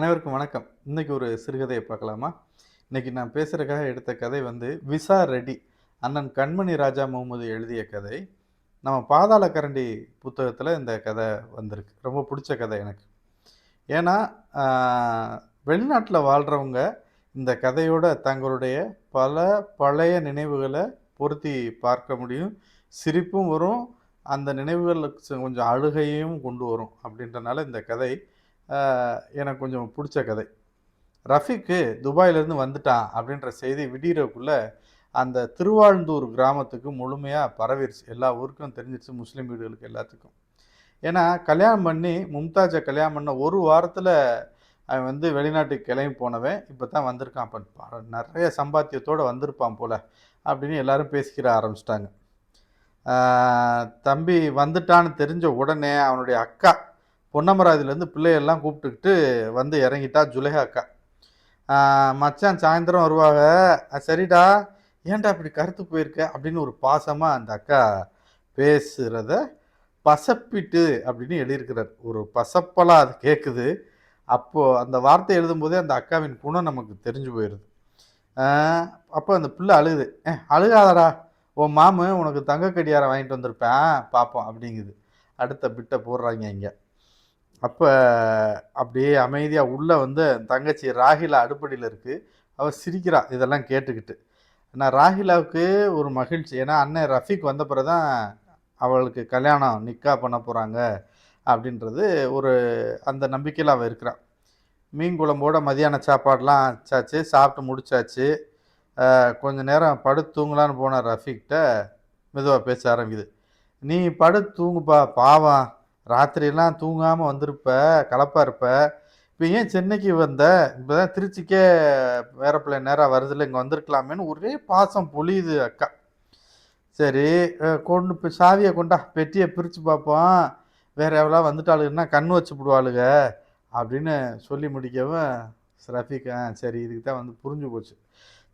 அனைவருக்கும் வணக்கம். இன்னைக்கு ஒரு சிறுகதையை பார்க்கலாமா? இன்னைக்கு நான் பேசுறதுக்காக எடுத்த கதை வந்து விசா ரெடி. அண்ணன் கண்மணி ராஜா முகமது எழுதிய கதை. நம்ம பாதாள கரண்டி புத்தகத்துல இந்த கதை வந்திருக்கு. ரொம்ப புடிச்ச கதை எனக்கு. ஏன்னா, ஆ வெளிநாட்டுல வாழ்றவங்க இந்த கதையோட தங்களுடைய பல பழைய நினைவுகள பொருத்தி பார்க்க முடியும். சிரிப்பும் வரும். அந்த நினைவுகளுக்கு கொஞ்சம் அழுகையும் கொண்டு வரும். அப்படின்றனால இந்த கதை ஆ எனக்கு கொஞ்சம் புடிச்ச கதை. ரஃபீக்கு துபாயிலேருந்து வந்துட்டான் அப்படின்ற செய்தி விடியறதுக்குள்ள அந்த திருவாழ்ந்தூர் கிராமத்துக்கு முழுமையா பரவிருச்சு. எல்லா ஊருக்கும் தெரிஞ்சிருச்சு, முஸ்லீம் வீடுகளுக்கு எல்லாத்துக்கும். ஏன்னா, கல்யாணம் பண்ணி மும்தாஜ கல்யாணம் பண்ண 1 வாரத்துல அவன் வந்து வெளிநாட்டுக்கு கிளம்பி போனவன், இப்ப தான் வந்திருக்கான். அப்ப நெறைய சம்பாத்தியத்தோட வந்திருப்பான் போல, அப்படின்னு எல்லாரும் பேசிக்கிற ஆரம்பிச்சுட்டாங்க. ஆ தம்பி வந்துட்டான்னு தெரிஞ்ச உடனே அவனுடைய அக்கா, பொன்னமராவதியிலேருந்து பிள்ளையெல்லாம் கூப்பிட்டுக்கிட்டு வந்து இறங்கிட்டா ஜுலேஹா அக்கா. மச்சான் சாயந்தரம் வருவாங்க. சரிடா, ஏன்டா இப்படி கருத்து போயிருக்க அப்படின்னு ஒரு பாசமா அந்த அக்கா பேசுறத பசப்பிட்டு அப்படின்னு எழுதியிருக்கிறார். ஒரு பசப்பலா அது கேட்குது. அப்போ அந்த வார்த்தை எழுதும்போதே அந்த அக்காவின் குணம் நமக்கு தெரிஞ்சு போயிருது. அப்போ அந்த பிள்ளை அழுகுது. அழுகாதடா, உன் மாமு உனக்கு தங்க கடியாரம் வாங்கிட்டு வந்திருப்பேன் பார்ப்போம் அப்படிங்குது. அடுத்த பிட்டை போடுறாங்க இங்கே. அப்போ அப்படியே அமைதியாக உள்ளே வந்து தங்கச்சி ராகிலா அடுப்படியில் இருக்குது. அவள் சிரிக்கிறா இதெல்லாம் கேட்டுக்கிட்டு. நான் ராகிலாவுக்கு ஒரு மகிழ்ச்சி. ஏன்னா அண்ணன் ரஃபீக் வந்த பிறகு தான் அவளுக்கு கல்யாணம் நிக்கா பண்ண போகிறாங்க அப்படின்றது ஒரு அந்த நம்பிக்கையில் அவள் இருக்கிறான். மீன் குழம்போட மதியான சாப்பாடெலாம் ஆச்சாச்சு, சாப்பிட்டு முடிச்சாச்சு. கொஞ்ச நேரம் படுத்து தூங்கலான்னு போன ரஃபீக்கிட்ட மெதுவாக பேச ஆரம்பிக்குது. நீ படுத்து தூங்குப்பா, பாவம் ராத்திரியெல்லாம் தூங்காமல் வந்திருப்ப, களைப்பா இருப்ப. இப்போ ஏன் சென்னைக்கு வந்த? இப்போ தான் திருச்சிக்கே ஏரோப்ளேன் நேராக வருதில்ல, இங்கே வந்திருக்கலாமேன்னு ஒரே பாசம் பொழியுது அக்கா. சரி, கொண்டு போய் சாவியை கொண்டா, பெட்டியை பிரித்து பார்ப்போம், வேறு எவ்வளோ வந்துட்டாளுங்கன்னா கண் வச்சு விடுவாளுங்க அப்படின்னு சொல்லி முடிக்கவும் ரஃபீக் சரி இதுக்கு தான் வந்து புரிஞ்சு போச்சு.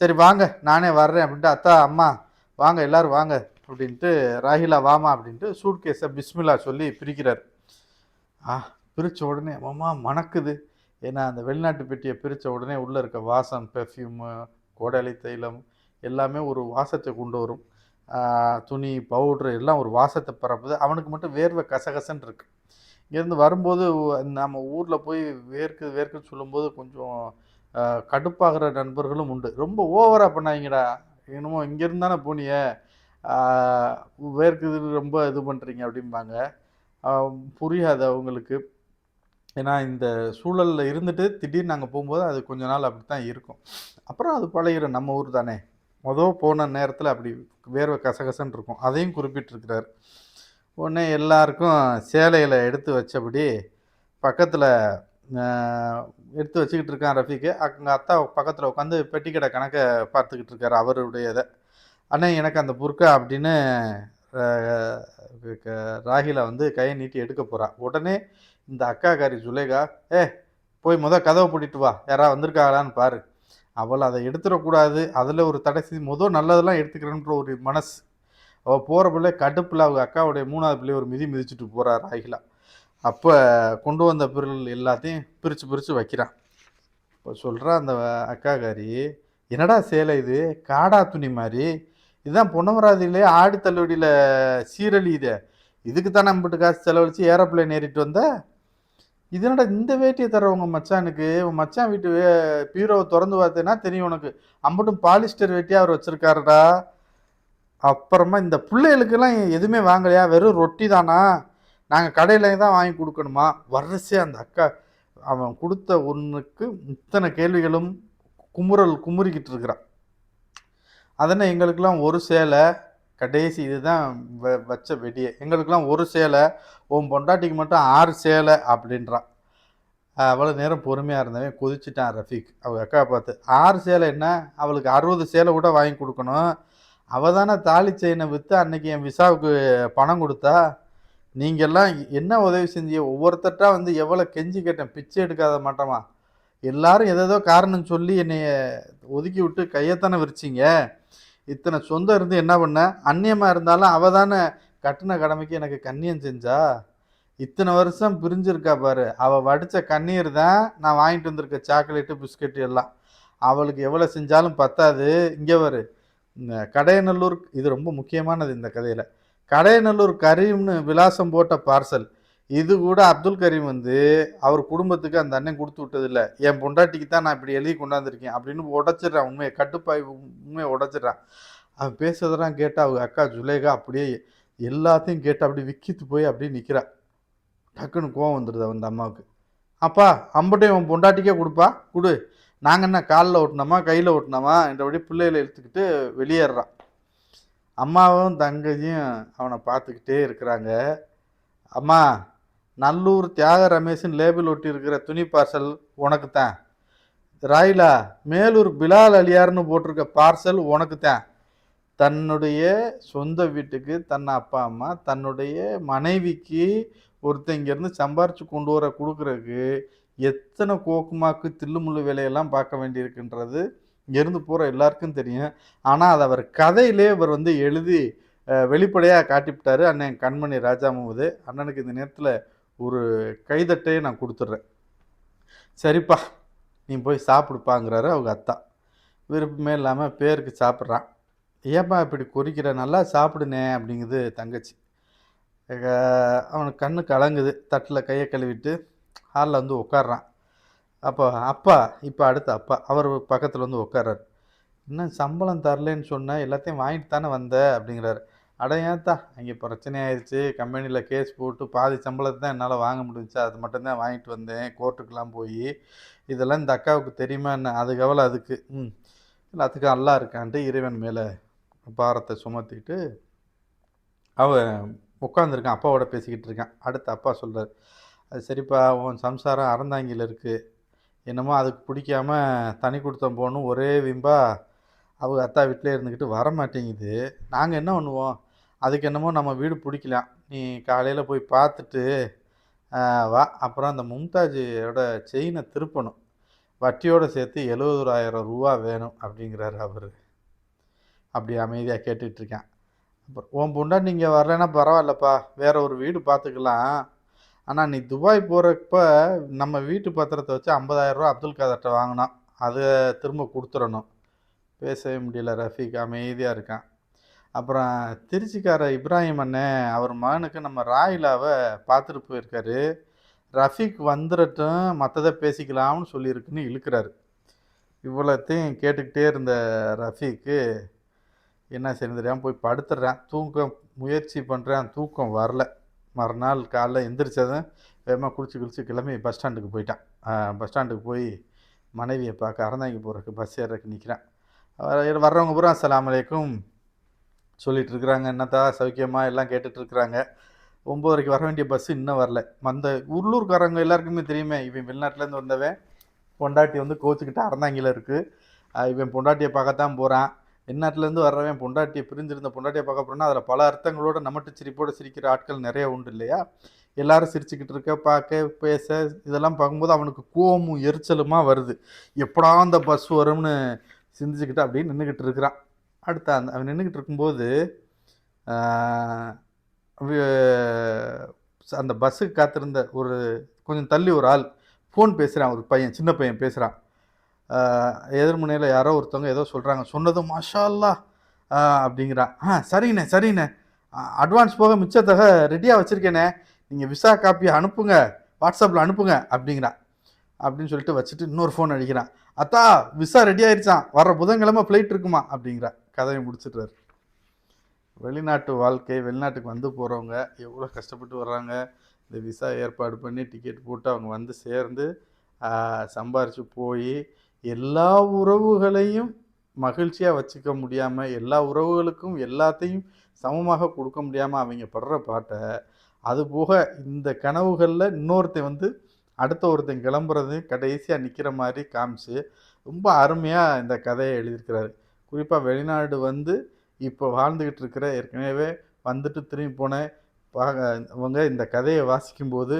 சரி வாங்க நானே வர்றேன் அப்படின்ட்டு, அத்தா அம்மா வாங்க எல்லோரும் வாங்க அப்படின்ட்டு, ராகிலா வாமா அப்படின்ட்டு சூட்கேஸை பிஸ்மில்லா சொல்லி பிரிக்கிறார். பிரித்த உடனே மாமா மணக்குது. ஏன்னா அந்த வெளிநாட்டு பெட்டியை பிரித்த உடனே உள்ளே இருக்க வாசம், பெர்ஃப்யூமு, கோடாலி தைலம் எல்லாமே ஒரு வாசத்தை கொண்டு வரும். துணி, பவுட்ரு எல்லாம் ஒரு வாசத்தை பரப்புது. அவனுக்கு மட்டும் வேர்வை கசகசன்னு இருக்கு. இங்கேருந்து வரும்போது நம்ம ஊரில் போய் வேர்க்குன்னு சொல்லும்போது கொஞ்சம் கடுப்பாகிற நண்பர்களும் உண்டு. ரொம்ப ஓவராக பண்ணாங்கடா, என்னமோ இங்கேருந்து தானே போனிய, வேர்க்குது ரொம்ப இது பண்ணுறீங்க அப்படிம்பாங்க. புரியாது அவங்களுக்கு. ஏன்னா இந்த சூழலில் இருந்துட்டு திடீர்னு நாங்கள் போகும்போது அது கொஞ்ச நாள் அப்படி தான் இருக்கும். அப்புறம் அது பழகிடும், நம்ம ஊர் தானே. போன நேரத்தில் அப்படி வேர்வை கசகசன்னு இருக்கும். அதையும் குறிப்பிட்டிருக்கிறார். உடனே எல்லாருக்கும் சேலையில் எடுத்து வச்சபடி பக்கத்தில் எடுத்து வச்சுக்கிட்டு இருக்கான் ரஃபீக்கு. அங்கே அத்தா பக்கத்தில் உட்காந்து பெட்டி கடை கணக்கை பார்த்துக்கிட்டு இருக்காரு அவருடைய இதை. அண்ணே எனக்கு அந்த புர்கா அப்படின்னு ராகிலா வந்து கையை நீட்டி எடுக்க போகிறா. உடனே இந்த அக்காக்காரி ஜுலேகா, போய் கதவை பூட்டிட்டு வா, யாராவது வந்திருக்காங்களான்னு பாரு. அவள் அதை எடுத்துடக்கூடாது, அதில் ஒரு தடை செஞ்சு நல்லதெல்லாம் எடுத்துக்கிறேன்ற ஒரு மனசு. அவள் போகிற பிள்ளை கடுப்பில் அவங்க அக்காவுடைய 3வது பிள்ளைய ஒரு மிதிச்சுட்டு போகிறா ராகிலா. அப்போ கொண்டு வந்த பொருள் எல்லாத்தையும் பிரித்து வைக்கிறான். இப்போ சொல்கிறா அந்த அக்காக்காரி, என்னடா சேலை இது, காடா துணி மாதிரி, இதுதான் பொன்னமராவதியிலே ஆடி தள்ளுவடியில் சீரழி இது, இதுக்கு தான் நம்மகிட்ட காசு செலவழித்து ஏரோப்ளேன் ஏறிட்டு வந்த, இதனடா இந்த வேட்டியை தர்றவங்க மச்சானுக்கு, உன் மச்சான் வீட்டு பீரோவை திறந்து பார்த்தேன்னா தெரியும் உனக்கு, அம்பட்டும் பாலிஸ்டர் வேட்டியாக அவர் வச்சுருக்காருடா. அப்புறமா இந்த பிள்ளைகளுக்கெல்லாம் எதுவுமே வாங்கலையா, வெறும் ரொட்டி தானா, நாங்கள் கடையில் தான் வாங்கி கொடுக்கணுமா. வரிசை அந்த அக்கா அவன் கொடுத்த ஒன்றுக்கு இத்தனை கேள்விகளும் குமுறிக்கிட்டு இருக்கிறான். அதனால் எங்களுக்கெல்லாம் ஒரு சேலை, கடைசி இதுதான் வச்ச வெடியை, எங்களுக்கெல்லாம் ஒரு சேலை, உன் பொண்டாட்டிக்கு மட்டும் 6 சேலை அப்படின்றான். அவ்வளோ நேரம் பொறுமையாக இருந்தவன் கொதிச்சுட்டான் ரஃபீக் அவங்க அக்கா பார்த்து. 6 சேலை என்ன, அவளுக்கு 60 சேலை கூட வாங்கி கொடுக்கணும். அவள் தானே தாலி செயினை விற்று அன்னைக்கு என் விசாவுக்கு பணம் கொடுத்தா. நீங்கள்லாம் என்ன உதவி செஞ்சீங்க, ஒவ்வொருத்தட்டா வந்து எவ்வளோ கெஞ்சி கேட்டேன், பிச்சை எடுக்காத மாட்டோமா, எல்லாரும் எதோ காரணம் சொல்லி என்னைய ஒதுக்கி விட்டு கையத்தானே விரிச்சிங்க. இத்தனை சொந்தம் இருந்து என்ன பண்ண, அந்நியமாக இருந்தாலும் அவள் தானே கட்டின கடமைக்கு எனக்கு கண்ணியம் செஞ்சா. இத்தனை வருஷம் பிரிஞ்சிருக்கா பாரு, அவ வடிச்ச கண்ணீர் தான் நான் வாங்கிட்டு வந்திருக்க சாக்லேட்டு, பிஸ்கட் எல்லாம். அவளுக்கு எவ்வளோ செஞ்சாலும் பத்தாது. இங்க பாரு, இந்த கடையநல்லூர் இது ரொம்ப முக்கியமானது இந்த கதையில. கடையநல்லூர் கரீம்னு விலாசம் போட்ட பார்சல். இது கூட அப்துல் கரீம் வந்து அவர் குடும்பத்துக்கு அந்த அண்ணன் குடுத்து விட்டதில்ல. என் பொண்டாட்டிக்கு தான் நான் இப்படி எழுதி கொண்டாந்துருக்கேன் அப்படின்னு உடைச்சிடுறான் உண்மைய. கட்டுப்பாய் உண்மைய உடைச்சிடுறான். அவன் பேசுறதெல்லாம் கேட்டா அவங்க அக்கா ஜுலேகா அப்படியே எல்லாத்தையும் கேட்டு அப்படியே விக்கித்து போய் அப்படியே நிக்கிறா. டக்குன்னு கோவம் வந்துடுது அந்த அம்மாவுக்கு. அப்பா அம்பட்டையும் உன் பொண்டாட்டிக்கே கொடுப்பா கொடு. நாங்கள் என்ன காலில் ஓட்டினோமா கையில் ஓட்டினோமா என்றபடி பிள்ளைகளை இழுத்துக்கிட்டு வெளியேறான். அம்மாவும் தங்கையும் அவனை பார்த்துக்கிட்டே இருக்கிறாங்க. அம்மா, நல்லூர் தியாக ரமேஷன் லேபிள் ஒட்டி இருக்கிற துணி பார்சல் உனக்கு தான். ராயிலா, மேலூர் பிலால் அலியார்னு போட்டிருக்க பார்சல் உனக்கு தான். தன்னுடைய சொந்த வீட்டுக்கு தன் அப்பா அம்மா தன்னுடைய மனைவிக்கு ஒருத்தன் இங்கேருந்து சம்பாரித்து கொண்டு வர கொடுக்குறதுக்கு எத்தனை கோக்குமாக்கு தில்லுமுள்ளு வேலையெல்லாம் பார்க்க வேண்டியிருக்குன்றது இங்கேருந்து போகிற எல்லாருக்கும் தெரியும். ஆனால் அதை அவர் கதையிலே அவர் வந்து எழுதி வெளிப்படையாக காட்டிவிட்டார் அண்ணன் கண்மணி ராஜா முகமது. அண்ணனுக்கு இந்த நேரத்தில் ஒரு கைதட்டையே நான் கொடுத்துட்றேன். சரிப்பா நீ போய் சாப்பிடுப்பாங்கிறாரு அவங்க அத்தா. விருப்பமே இல்லாமல் பேருக்கு சாப்பிட்றான். ஏப்பா இப்படி குறிக்கிற, நல்லா சாப்பிடுனே அப்படிங்குது தங்கச்சி. அவனுக்கு கண்ணு கலங்குது. தட்டில் கையை கழுவிட்டு ஹாலில் வந்து உட்காடுறான். அப்போ அப்பா, இப்போ அடுத்த அப்பா அவர் பக்கத்தில் வந்து உட்கார்றாரு. இன்னும் சம்பளம் தரலன்னு சொன்னால் எல்லாத்தையும் வாங்கிட்டு தானே வந்த அப்படிங்கிறாரு. அட ஏன்த்தா, அங்கே பிரச்சனை ஆயிடுச்சு, கம்பெனியில் கேஸ் போட்டு பாதி சம்பளத்தை தான் என்னால் வாங்க முடிஞ்சிச்சு, அது மட்டும்தான் வாங்கிட்டு வந்தேன் கோர்ட்டுக்கெலாம் போய். இதெல்லாம் இந்த அக்காவுக்கு தெரியுமா என்ன? அது கவலை அதுக்கு. எல்லாத்துக்கும் அல்லா இருக்கான்ட்டு இறைவன் மேலே பாரத்தை சுமத்திட்டு அவன் உட்காந்துருக்கான். அப்பாவோட பேசிக்கிட்டு இருக்கான். அடுத்த அப்பா சொல்கிறார், அது சரிப்பா, உன் சம்சாரம் அறந்தாங்கியில் இருக்குது, என்னமோ அதுக்கு பிடிக்காம தனி கொடுத்தம் போகணும் ஒரே விம்பா அவங்க அத்தா வீட்டிலே இருந்துக்கிட்டு வரமாட்டேங்குது. நாங்கள் என்ன பண்ணுவோம், அதுக்கு என்னமோ நம்ம வீடு பிடிக்கலாம், நீ காலையில் போய் பார்த்துட்டு வா. அப்புறம் அந்த மும்தாஜோட செயினை திருப்பணும், வட்டியோடு சேர்த்து 70,000 ரூபா வேணும் அப்படிங்கிறாரு அவர். அப்படி அமைதியாக கேட்டுட்ருக்கேன். அப்புறம் உன் பொண்டாட்டி நீங்கள் வரலைன்னா பரவாயில்லப்பா, வேற ஒரு வீடு பார்த்துக்கலாம், ஆனால் நீ துபாய் போகிறப்ப நம்ம வீட்டு பத்திரத்தை வச்சு 50,000 ரூபா அப்துல் காதர்கிட்ட வாங்கினோம், அதை திரும்ப கொடுத்துடணும். பேசவே முடியல ரஃபீக், அமைதியாக இருக்கான். அப்புறம் திருச்சிக்கார இப்ராஹிம் அண்ணன் அவர் மகனுக்கு நம்ம ராயிலாவை பார்த்துட்டு போயிருக்காரு, ரஃபீக் வந்துடட்டும் மற்றதை பேசிக்கலாம்னு சொல்லியிருக்குன்னு இழுக்கிறாரு. இவ்வளோத்தையும் கேட்டுக்கிட்டே இருந்த ரஃபீக்கு என்ன சரி தெரியாமல் போய் படுத்துடுறேன். தூக்கம் முயற்சி பண்ணுறேன், தூக்கம் வரல. மறுநாள் காலைல எந்திரிச்சதும் வேகமாக குளிச்சு கிளம்பி பஸ் ஸ்டாண்டுக்கு போயிட்டான். பஸ் ஸ்டாண்டுக்கு போய் மனைவியை பார்க்க அறந்தாங்கி போகிறதுக்கு பஸ் ஏறதுக்கு நிற்கிறேன். வர்றவங்க பூரா அஸ்ஸலாமு அலைக்கும் சொல்லிகிட்டு இருக்கிறாங்க, என்னத்தா சௌக்கியமாக எல்லாம் கேட்டுட்ருக்குறாங்க. 9:30 வர வேண்டிய பஸ்ஸு இன்னும் வரல. அந்த உள்ளூர்காரங்க எல்லாருக்குமே தெரியுமே, இவன் வெளிநாட்டிலேருந்து வந்தவன், பொண்டாட்டி வந்து கோச்சுக்கிட்டு அறந்தாங்கியில் இருக்குது, இவன் பொண்டாட்டியை பார்க்கத்தான் போகிறான். வெளிநாட்டிலேருந்து வர்றவன் பொண்டாட்டியை பிரிஞ்சிருந்த பொண்டாட்டியை பார்க்க போகிறோன்னா அதில் பல அர்த்தங்களோட நம்மட்டு சிரிப்போடு சிரிக்கிற ஆட்கள் நிறைய உண்டு இல்லையா? எல்லாரும் சிரிச்சுக்கிட்டு இருக்க, பார்க்க, பேச, இதெல்லாம் பார்க்கும்போது அவனுக்கு கோவமும் எரிச்சலுமா வருது. எப்படா அந்த பஸ் வரும்னு சிந்திச்சுக்கிட்டு அப்படியே நின்றுக்கிட்டு இருக்கிறான். அடுத்த அவன் நின்றுக்கிட்டு இருக்கும்போது அந்த பஸ்ஸுக்கு காத்திருந்த ஒரு கொஞ்சம் தள்ளி ஒரு ஆள் ஃபோன் பேசுகிறான். ஒரு பையன், சின்ன பையன் பேசுகிறான். எதிர்முனையில் யாரோ ஒருத்தவங்க ஏதோ சொல்கிறாங்க. சொன்னதும் மாஷா அல்லாஹ் அப்படிங்கிறான். சரிண்ணே சரிண்ணே, அட்வான்ஸ் போக மிச்சத்தொகை ரெடியாக வச்சுருக்கேனே, நீங்கள் விசா காப்பி அனுப்புங்க, வாட்ஸ்அப்பில் அனுப்புங்க அப்படிங்கிறான். அப்படின்னு சொல்லிட்டு வச்சுட்டு இன்னொரு ஃபோன் அடிக்கிறான். அத்தா விசா ரெடி ஆயிடுச்சான், வர்ற புதன்கிழமை ஃப்ளைட் இருக்குமா அப்படிங்கிறா. கதையை முடிச்சுட்றாரு. வெளிநாட்டு வாழ்க்கை, வெளிநாட்டுக்கு வந்து போகிறவங்க எவ்வளோ கஷ்டப்பட்டு வர்றாங்க. இந்த விசா ஏற்பாடு பண்ணி டிக்கெட் போட்டு அவங்க வந்து சேர்ந்து சம்பாரித்து போய் எல்லா உறவுகளையும் மகிழ்ச்சியாக வச்சுக்க முடியாமல், எல்லா உறவுகளுக்கும் எல்லாத்தையும் சமமாக கொடுக்க முடியாமல் அவங்க படுற பாட்டை, அதுபோக இந்த கனவுகளில் இன்னொருத்தன் வந்து அடுத்த ஒருத்தன் கிளம்புறது கடைசியாக நிற்கிற மாதிரி காமிச்சு ரொம்ப அருமையாக இந்த கதையை எழுதியிருக்கிறாரு. குறிப்பாக வெளிநாடு வந்து இப்போ வாழ்ந்துக்கிட்டு இருக்கிற, ஏற்கனவே வந்துட்டு திரும்பி போன அவங்க இந்த கதையை வாசிக்கும்போது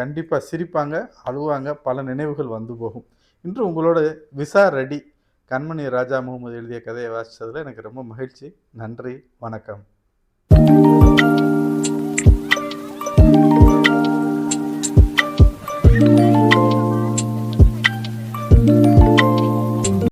கண்டிப்பாக சிரிப்பாங்க, அழுவாங்க, பல நினைவுகள் வந்து போகும். இன்று உங்களோட விசா ரெடி கண்மணி ராஜா முகமது எழுதிய கதையை வாசித்ததில் எனக்கு ரொம்ப மகிழ்ச்சி. நன்றி, வணக்கம்.